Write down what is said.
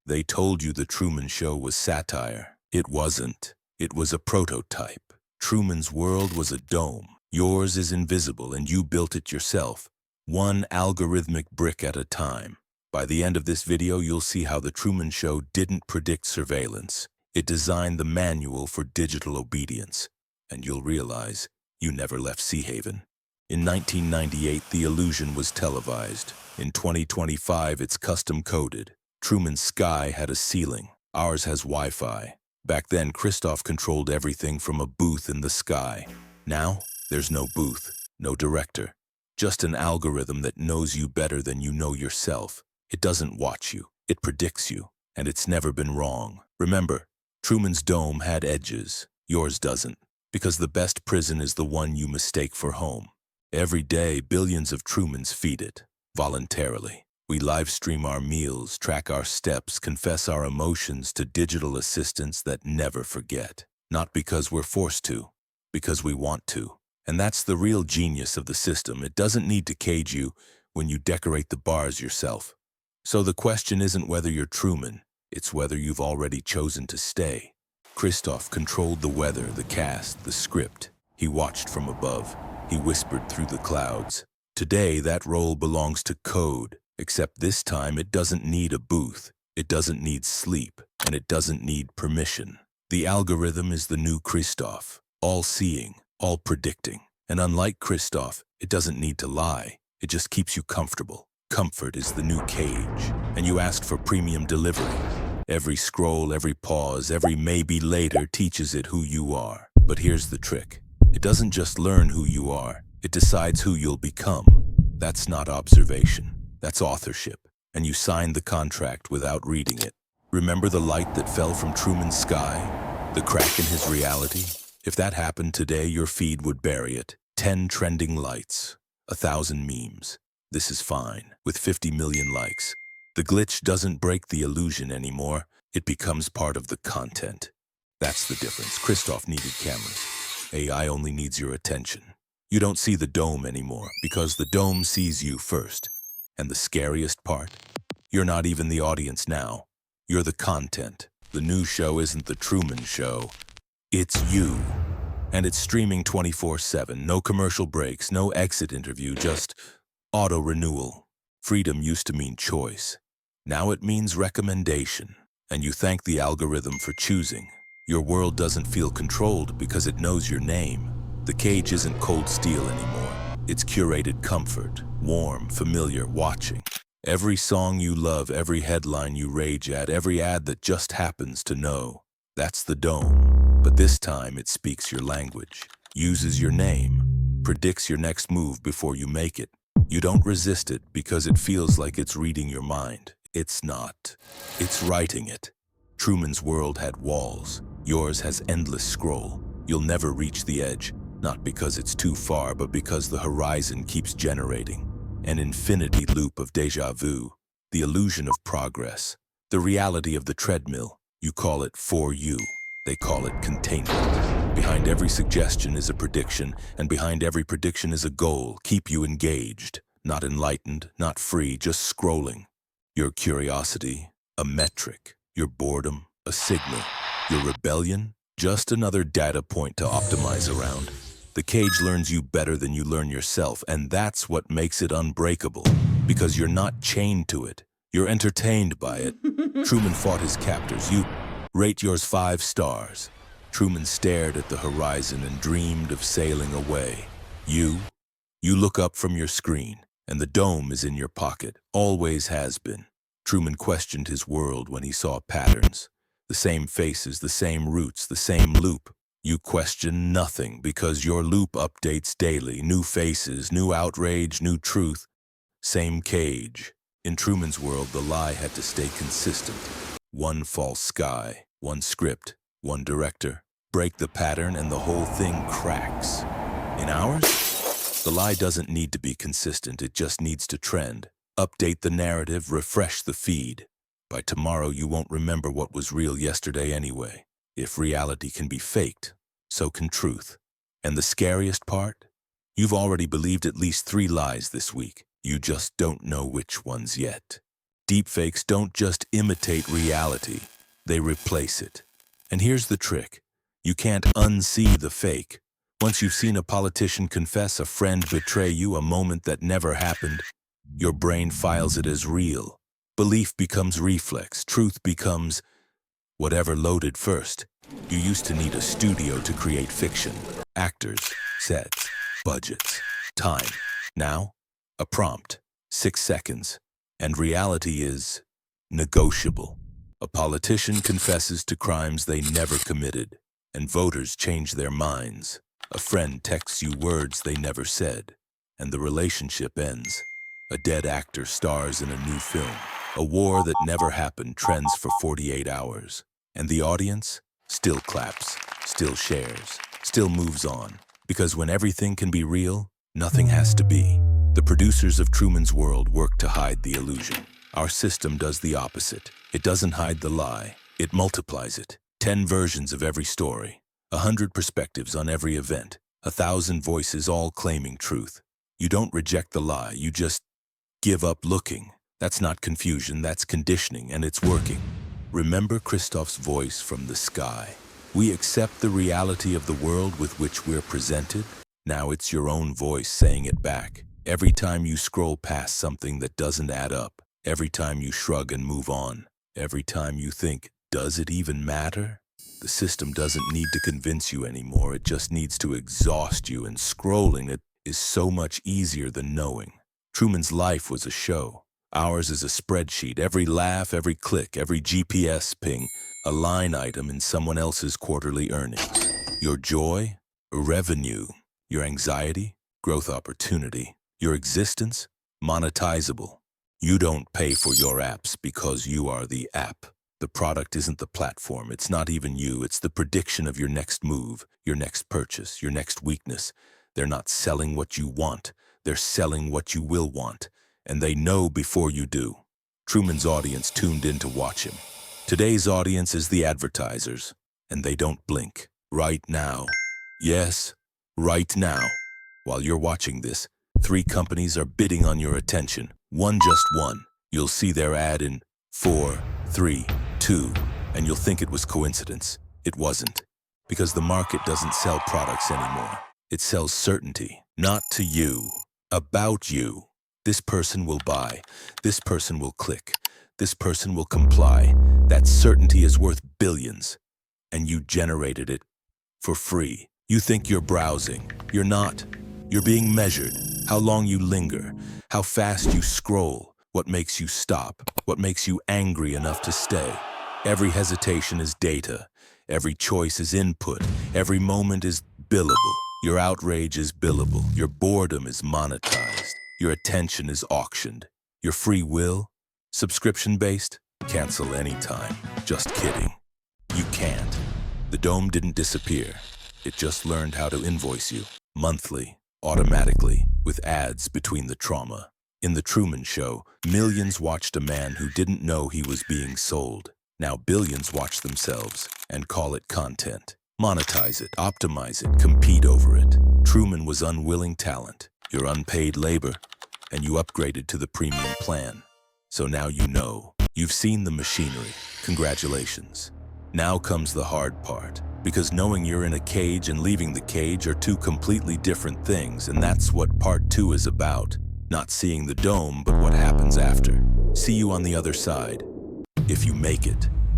They told you the Truman Show was satire. It wasn't. It was a prototype. Truman's world was a dome. Yours is invisible and you built it yourself, one algorithmic brick at a time. By the end of this video, you'll see how the Truman Show didn't predict surveillance. It designed the manual for digital obedience. And you'll realize you never left Sea Haven. In 1998, the illusion was televised. In 2025, it's custom-coded. Truman's sky had a ceiling. Ours has Wi-Fi. Back then, Christoph controlled everything from a booth in the sky. Now, there's no booth, no director. Just an algorithm that knows you better than you know yourself. It doesn't watch you, it predicts you, and it's never been wrong. Remember, Truman's dome had edges. Yours doesn't, because the best prison is the one you mistake for home. Every day, billions of Trumans feed it, voluntarily. We live stream our meals, track our steps, confess our emotions to digital assistants that never forget. Not because we're forced to, because we want to. And that's the real genius of the system. It doesn't need to cage you when you decorate the bars yourself. So the question isn't whether you're Truman, it's whether you've already chosen to stay. Christoph controlled the weather, the cast, the script. He watched from above. He whispered through the clouds. Today, that role belongs to code, except this time it doesn't need a booth, it doesn't need sleep, and it doesn't need permission. The algorithm is the new Christoph, all-seeing, all-predicting. And unlike Christoph, it doesn't need to lie, it just keeps you comfortable. Comfort is the new cage, and you asked for premium delivery. Every scroll, every pause, every maybe later teaches it who you are. But here's the trick. It doesn't just learn who you are, it decides who you'll become. That's not observation, that's authorship. And you signed the contract without reading it. Remember the light that fell from Truman's sky? The crack in his reality? If that happened today, your feed would bury it. 10 trending lights, 1,000 memes. This is fine, with 50 million likes. The glitch doesn't break the illusion anymore, it becomes part of the content. That's the difference. Christoph needed cameras. AI only needs your attention. You don't see the dome anymore, because the dome sees you first. And the scariest part? You're not even the audience now. You're the content. The new show isn't the Truman Show. It's you. And it's streaming 24/7. No commercial breaks, no exit interview, just auto-renewal. Freedom used to mean choice. Now it means recommendation. And you thank the algorithm for choosing. Your world doesn't feel controlled because it knows your name. The cage isn't cold steel anymore. It's curated comfort, warm, familiar, watching. Every song you love, every headline you rage at, every ad that just happens to know. That's the dome. But this time it speaks your language, uses your name, predicts your next move before you make it. You don't resist it because it feels like it's reading your mind. It's not. It's writing it. Truman's world had walls. Yours has endless scroll. You'll never reach the edge, not because it's too far, but because the horizon keeps generating. An infinity loop of déjà vu, the illusion of progress, the reality of the treadmill. You call it for you. They call it containment. Behind every suggestion is a prediction, and behind every prediction is a goal. Keep you engaged, not enlightened, not free, just scrolling. Your curiosity, a metric. Your boredom, a signal. Your rebellion, just another data point to optimize around. The cage learns you better than you learn yourself, and that's what makes it unbreakable. Because you're not chained to it. You're entertained by it. Truman fought his captors. You rate yours 5 stars. Truman stared at the horizon and dreamed of sailing away. You look up from your screen, and the dome is in your pocket, always has been. Truman questioned his world when he saw patterns. The same faces, the same routes, the same loop. You question nothing because your loop updates daily. New faces, new outrage, new truth. Same cage. In Truman's world, the lie had to stay consistent. One false sky, one script, one director. Break the pattern and the whole thing cracks. In ours, the lie doesn't need to be consistent, it just needs to trend. Update the narrative, refresh the feed. By tomorrow, you won't remember what was real yesterday anyway. If reality can be faked, so can truth. And the scariest part? You've already believed at least 3 lies this week. You just don't know which ones yet. Deepfakes don't just imitate reality, they replace it. And here's the trick. You can't unsee the fake. Once you've seen a politician confess, a friend betray you, a moment that never happened, your brain files it as real. Belief becomes reflex, truth becomes whatever loaded first. You used to need a studio to create fiction. Actors, sets, budgets, time. Now, a prompt, 6 seconds, and reality is negotiable. A politician confesses to crimes they never committed, and voters change their minds. A friend texts you words they never said, and the relationship ends. A dead actor stars in a new film. A war that never happened trends for 48 hours. And the audience still claps, still shares, still moves on. Because when everything can be real, nothing has to be. The producers of Truman's World work to hide the illusion. Our system does the opposite. It doesn't hide the lie, it multiplies it. 10 versions of every story, 100 perspectives on every event, 1,000 voices all claiming truth. You don't reject the lie, you just give up looking. That's not confusion, that's conditioning, and it's working. Remember Christoph's voice from the sky. We accept the reality of the world with which we're presented. Now it's your own voice saying it back. Every time you scroll past something that doesn't add up, every time you shrug and move on, every time you think, does it even matter? The system doesn't need to convince you anymore, it just needs to exhaust you, and scrolling it is so much easier than knowing. Truman's life was a show. Ours is a spreadsheet. Every laugh, every click, every GPS ping, a line item in someone else's quarterly earnings. Your joy, revenue. Your anxiety, growth opportunity. Your existence, monetizable. You don't pay for your apps because you are the app. The product isn't the platform. It's not even you. It's the prediction of your next move, your next purchase, your next weakness. They're not selling what you want. They're selling what you will want. And they know before you do. Truman's audience tuned in to watch him. Today's audience is the advertisers, and they don't blink. Right now. Yes, right now. While you're watching this, 3 companies are bidding on your attention. One, just one. You'll see their ad in 4, 3, 2, and you'll think it was coincidence. It wasn't. Because the market doesn't sell products anymore. It sells certainty. Not to you. About you. This person will buy. This person will click. This person will comply. That certainty is worth billions. And you generated it for free. You think you're browsing. You're not. You're being measured. How long you linger. How fast you scroll. What makes you stop. What makes you angry enough to stay. Every hesitation is data. Every choice is input. Every moment is billable. Your outrage is billable. Your boredom is monetized. Your attention is auctioned. Your free will? Subscription-based? Cancel anytime. Just kidding. You can't. The dome didn't disappear. It just learned how to invoice you. Monthly. Automatically. With ads between the trauma. In the Truman Show, millions watched a man who didn't know he was being sold. Now billions watch themselves and call it content. Monetize it, optimize it, compete over it. Truman was unwilling talent. Your unpaid labor, and you upgraded to the premium plan. So now you know. You've seen the machinery. Congratulations. Now comes the hard part, because knowing you're in a cage and leaving the cage are 2 completely different things, and that's what part 2 is about. Not seeing the dome, but what happens after. See you on the other side. If you make it.